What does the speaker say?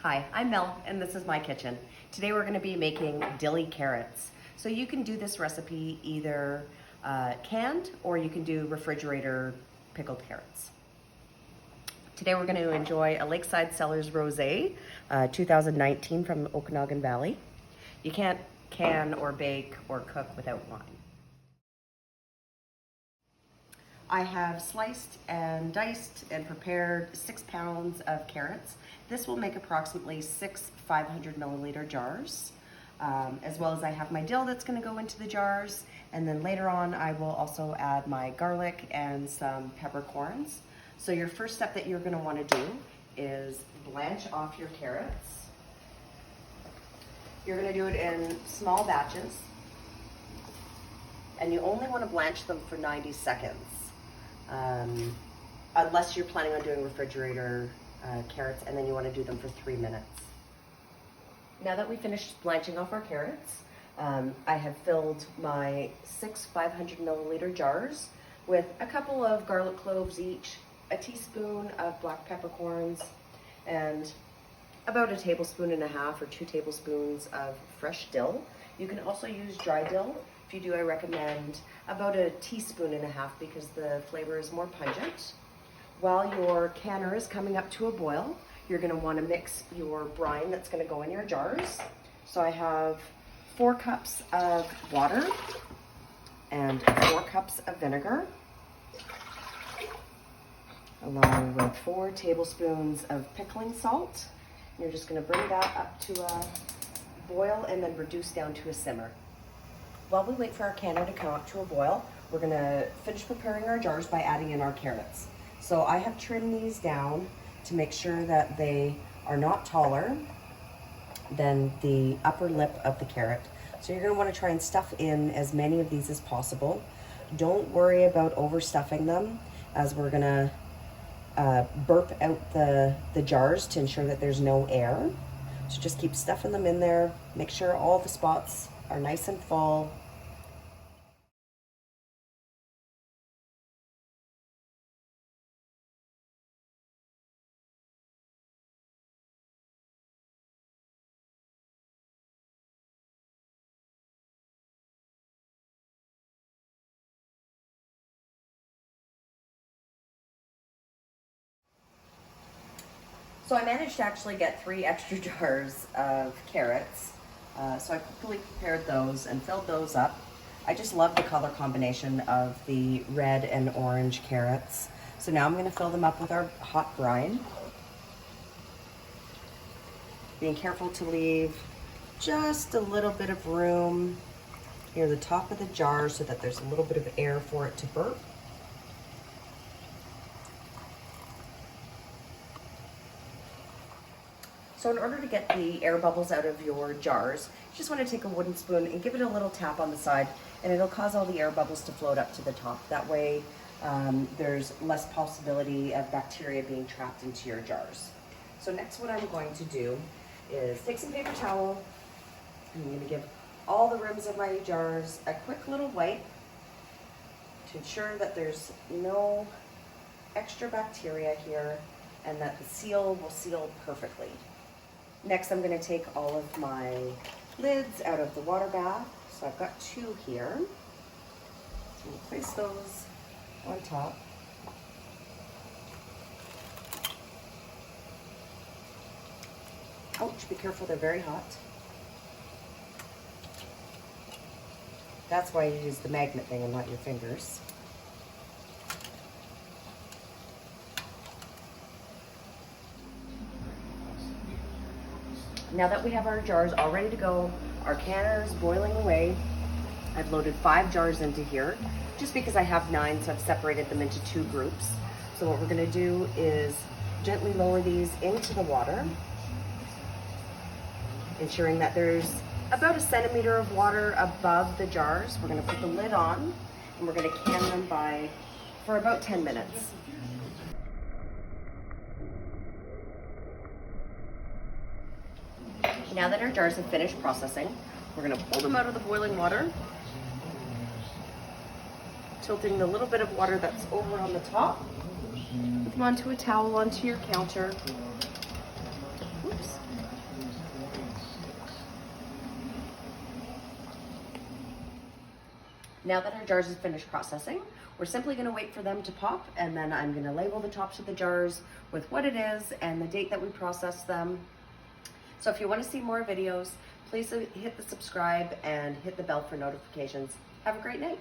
Hi, I'm Mel, and this is my kitchen. Today we're going to be making dilly carrots. So you can do this recipe either canned or you can do refrigerator pickled carrots. Today we're going to enjoy a Lakeside Cellars Rosé 2019 from Okanagan Valley. You can't can or bake or cook without wine. I have sliced and diced and prepared 6 pounds of carrots. This will make approximately 6 500 milliliter jars, as well as I have my dill that's going to go into the jars, and then later on I will also add my garlic and some peppercorns. So your first step that you're going to want to do is blanch off your carrots. You're going to do it in small batches, and you only want to blanch them for 90 seconds. Unless you're planning on doing refrigerator carrots, and then you want to do them for 3 minutes. Now that we finished blanching off our carrots, I have filled my 6 500 milliliter jars with a couple of garlic cloves each, a teaspoon of black peppercorns, and about 1.5 tablespoons or 2 tablespoons of fresh dill. You can also use dry dill. If you do, I recommend about 1.5 teaspoons because the flavor is more pungent. While your canner is coming up to a boil, you're going to want to mix your brine that's going to go in your jars. So I have 4 cups of water and 4 cups of vinegar, along with 4 tablespoons of pickling salt. You're just going to bring that up to a boil and then reduce down to a simmer. While we wait for our canner to come up to a boil, we're going to finish preparing our jars by adding in our carrots. So I have trimmed these down to make sure that they are not taller than the upper lip of the carrot. So you're going to want to try and stuff in as many of these as possible. Don't worry about overstuffing them, as we're going to burp out the jars to ensure that there's no air. So just keep stuffing them in there. Make sure all the spots are nice and full. So I managed to actually get 3 extra jars of carrots. So I quickly prepared those and filled those up. I just love the color combination of the red and orange carrots. So now I'm going to fill them up with our hot brine. Being careful to leave just a little bit of room near the top of the jar so that there's a little bit of air for it to burp. So in order to get the air bubbles out of your jars, you just want to take a wooden spoon and give it a little tap on the side, and it'll cause all the air bubbles to float up to the top. That way there's less possibility of bacteria being trapped into your jars. So next, what I'm going to do is take some paper towel, and I'm going to give all the rims of my jars a quick little wipe to ensure that there's no extra bacteria here and that the seal will seal perfectly. Next, I'm going to take all of my lids out of the water bath. So I've got 2 here. So we'll place those on top. Ouch, be careful, they're very hot. That's why you use the magnet thing and not your fingers. Now that we have our jars all ready to go, our canner is boiling away. I've loaded 5 jars into here, just because I have 9, so I've separated them into 2 groups. So what we're going to do is gently lower these into the water, ensuring that there's about 1 centimeter of water above the jars. We're going to put the lid on, and we're going to can them for about 10 minutes. Now that our jars have finished processing, we're going to pull them out of the boiling water, tilting the little bit of water that's over on the top, put them onto a towel onto your counter. Oops. Now that our jars have finished processing, we're simply gonna wait for them to pop, and then I'm gonna label the tops of the jars with what it is and the date that we processed them. So if you wanna see more videos, please hit the subscribe and hit the bell for notifications. Have a great night.